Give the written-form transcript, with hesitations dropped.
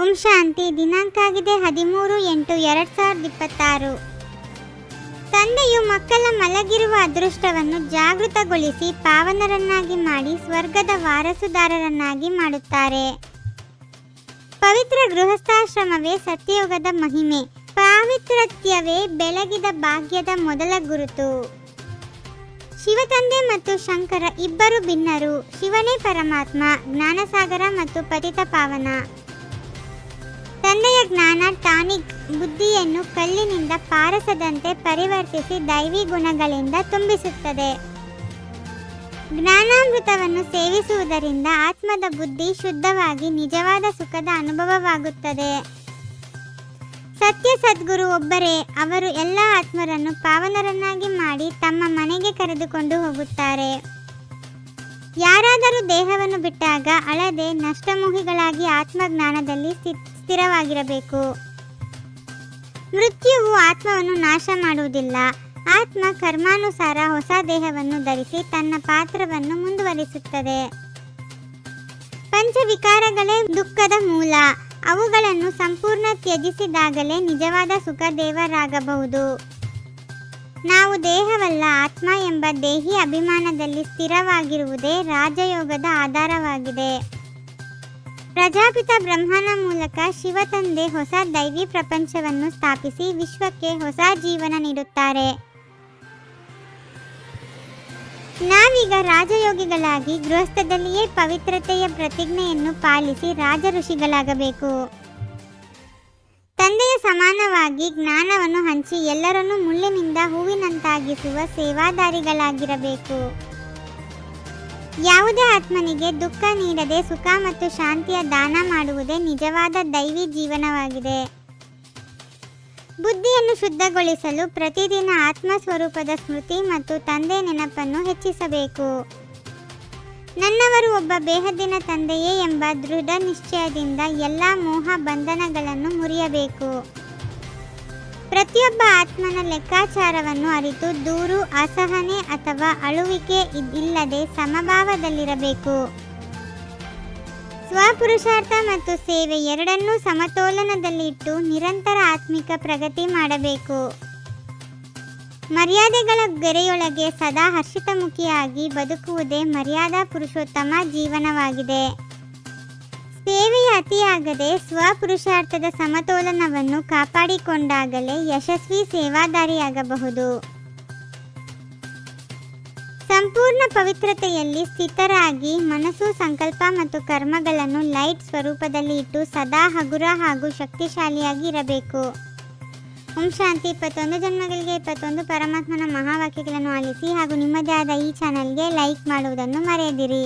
ಓಂ ಶಾಂತಿ. ದಿನಾಂಕ ಆಗಿದೆ 13/8/2026. ತಂದೆಯು ಮಕ್ಕಳ ಮಲಗಿರುವ ಅದೃಷ್ಟವನ್ನು ಜಾಗೃತಗೊಳಿಸಿ ಪಾವನರನ್ನಾಗಿ ಮಾಡಿ ಸ್ವರ್ಗದ ವಾರಸುದಾರರನ್ನಾಗಿ ಮಾಡುತ್ತಾರೆ. ಪವಿತ್ರ ಗೃಹಸ್ಥಾಶ್ರಮವೇ ಸತ್ಯಯುಗದ ಮಹಿಮೆ. ಪಾವಿತ್ರತ್ಯವೇ ಬೆಳಗಿದ ಭಾಗ್ಯದ ಮೊದಲ ಗುರುತು. ಶಿವತಂದೆ ಮತ್ತು ಶಂಕರ ಇಬ್ಬರು ಭಿನ್ನರು. ಶಿವನೇ ಪರಮಾತ್ಮ, ಜ್ಞಾನಸಾಗರ ಮತ್ತು ಪತಿತ ಪಾವನ. ತಂದೆಯ ಜ್ಞಾನ ಟಾನಿಕ್ ಬುದ್ಧಿಯನ್ನು ಕಲ್ಲಿನಿಂದ ಪಾರಸದಂತೆ ಪರಿವರ್ತಿಸಿ ದೈವಿ ಗುಣಗಳಿಂದ ತುಂಬಿಸುತ್ತದೆ. ಜ್ಞಾನಾಮೃತವನ್ನು ಸೇವಿಸುವುದರಿಂದ ಆತ್ಮದ ಬುದ್ಧಿ ಶುದ್ಧವಾಗಿ ನಿಜವಾದ ಸುಖದ ಅನುಭವವಾಗುತ್ತದೆ. ಸತ್ಯ ಸದ್ಗುರು ಒಬ್ಬರೇ. ಅವರು ಎಲ್ಲ ಆತ್ಮರನ್ನು ಪಾವನರನ್ನಾಗಿ ಮಾಡಿ ತಮ್ಮ ಮನೆಗೆ ಕರೆದುಕೊಂಡು ಹೋಗುತ್ತಾರೆ. ಯಾರಾದರೂ ದೇಹವನ್ನು ಬಿಟ್ಟಾಗ ಅಳದೆ ನಷ್ಟಮೋಹಿಗಳಾಗಿ ಆತ್ಮಜ್ಞಾನದಲ್ಲಿ ಸ್ಥಿರವಾಗಿರಬೇಕು. ಮೃತ್ಯುವು ಆತ್ಮವನ್ನು ನಾಶ ಮಾಡುವುದಿಲ್ಲ. ಆತ್ಮ ಕರ್ಮಾನುಸಾರ ಹೊಸ ದೇಹವನ್ನು ಧರಿಸಿ ತನ್ನ ಪಾತ್ರವನ್ನು ಮುಂದುವರಿಸುತ್ತದೆ. ಪಂಚವಿಕಾರಗಳೇ ದುಃಖದ ಮೂಲ. ಅವುಗಳನ್ನು ಸಂಪೂರ್ಣ ತ್ಯಜಿಸಿದಾಗಲೇ ನಿಜವಾದ ಸುಖ ದೇವರಾಗಬಹುದು. ನಾವು ದೇಹವಲ್ಲ, ಆತ್ಮ ಎಂಬ ದೇಹಿ ಅಭಿಮಾನದಲ್ಲಿ ಸ್ಥಿರವಾಗಿರುವುದೇ ರಾಜಯೋಗದ ಆಧಾರವಾಗಿದೆ. ಪ್ರಜಾಪಿತ ಬ್ರಹ್ಮನ ಮೂಲಕ ಶಿವತಂದೆ ಹೊಸ ದೈವಿ ಪ್ರಪಂಚವನ್ನು ಸ್ಥಾಪಿಸಿ ವಿಶ್ವಕ್ಕೆ ಹೊಸ ಜೀವನ ನೀಡುತ್ತಾರೆ. ನಾವೀಗ ರಾಜಯೋಗಿಗಳಾಗಿ ಗೃಹಸ್ಥದಲ್ಲಿಯೇ ಪವಿತ್ರತೆಯ ಪ್ರತಿಜ್ಞೆಯನ್ನು ಪಾಲಿಸಿ ರಾಜ ಋಷಿಗಳಾಗಬೇಕು. ತಂದೆಯ ಸಮಾನವಾಗಿ ಜ್ಞಾನವನ್ನು ಹಂಚಿ ಎಲ್ಲರನ್ನೂ ಮುಳ್ಳಿನಿಂದ ಹೂವಿನಂತಾಗಿಸುವ ಸೇವಾದಾರಿಗಳಾಗಿರಬೇಕು. ಯಾವುದೇ ಆತ್ಮನಿಗೆ ದುಃಖ ನೀಡದೆ ಸುಖ ಮತ್ತು ಶಾಂತಿಯ ದಾನ ಮಾಡುವುದೇ ನಿಜವಾದ ದೈವಿ ಜೀವನವಾಗಿದೆ. ಬುದ್ಧಿಯನ್ನು ಶುದ್ಧಗೊಳಿಸಲು ಪ್ರತಿದಿನ ಆತ್ಮ ಸ್ವರೂಪದ ಸ್ಮೃತಿ ಮತ್ತು ತಂದೆ ನೆನಪನ್ನು ಹೆಚ್ಚಿಸಬೇಕು. ನನ್ನವರು ಒಬ್ಬ ಬೇಹದ್ದಿನ ತಂದೆಯೇ ಎಂಬ ದೃಢ ನಿಶ್ಚಯದಿಂದ ಎಲ್ಲ ಮೋಹ ಬಂಧನಗಳನ್ನು ಮುರಿಯಬೇಕು. ಪ್ರತಿಯೊಬ್ಬ ಆತ್ಮನ ಲೆಕ್ಕಾಚಾರವನ್ನು ಅರಿತು ದೂರು, ಅಸಹನೆ ಅಥವಾ ಅಳುವಿಕೆ ಇಲ್ಲದೆ ಸಮಭಾವದಲ್ಲಿರಬೇಕು. ಸ್ವಪುರುಷಾರ್ಥ ಮತ್ತು ಸೇವೆ ಎರಡನ್ನೂ ಸಮತೋಲನದಲ್ಲಿಟ್ಟು ನಿರಂತರ ಆತ್ಮಿಕ ಪ್ರಗತಿ ಮಾಡಬೇಕು. ಮರ್ಯಾದೆಗಳ ಗೆರೆಯೊಳಗೆ ಸದಾ ಹರ್ಷಿತಮುಖಿಯಾಗಿ ಬದುಕುವುದೇ ಮರ್ಯಾದಾ ಪುರುಷೋತ್ತಮ ಜೀವನವಾಗಿದೆ. ಸೇವೆಯ ಅತಿಯಾಗದೆ ಸ್ವಪುರುಷಾರ್ಥದ ಸಮತೋಲನವನ್ನು ಕಾಪಾಡಿಕೊಂಡಾಗಲೇ ಯಶಸ್ವಿ ಸೇವಾದಾರಿಯಾಗಬಹುದು. ಸಂಪೂರ್ಣ ಪವಿತ್ರತೆಯಲ್ಲಿ ಸ್ಥಿತರಾಗಿ ಮನಸ್ಸು, ಸಂಕಲ್ಪ ಮತ್ತು ಕರ್ಮಗಳನ್ನು ಲೈಟ್ ಸ್ವರೂಪದಲ್ಲಿ ಇಟ್ಟು ಸದಾ ಹಗುರ ಹಾಗೂ ಶಕ್ತಿಶಾಲಿಯಾಗಿ ಇರಬೇಕು. ಓಂ ಶಾಂತಿ. 21 ಜನ್ಮಗಳಿಗೆ 21 ಪರಮಾತ್ಮನ ಮಹಾವಾಕ್ಯಗಳನ್ನು ಆಲಿಸಿ ಹಾಗೂ ನಿಮ್ಮದೇ ಆದ ಈ ಚಾನಲ್ಗೆ ಲೈಕ್ ಮಾಡುವುದನ್ನು ಮರೆಯದಿರಿ.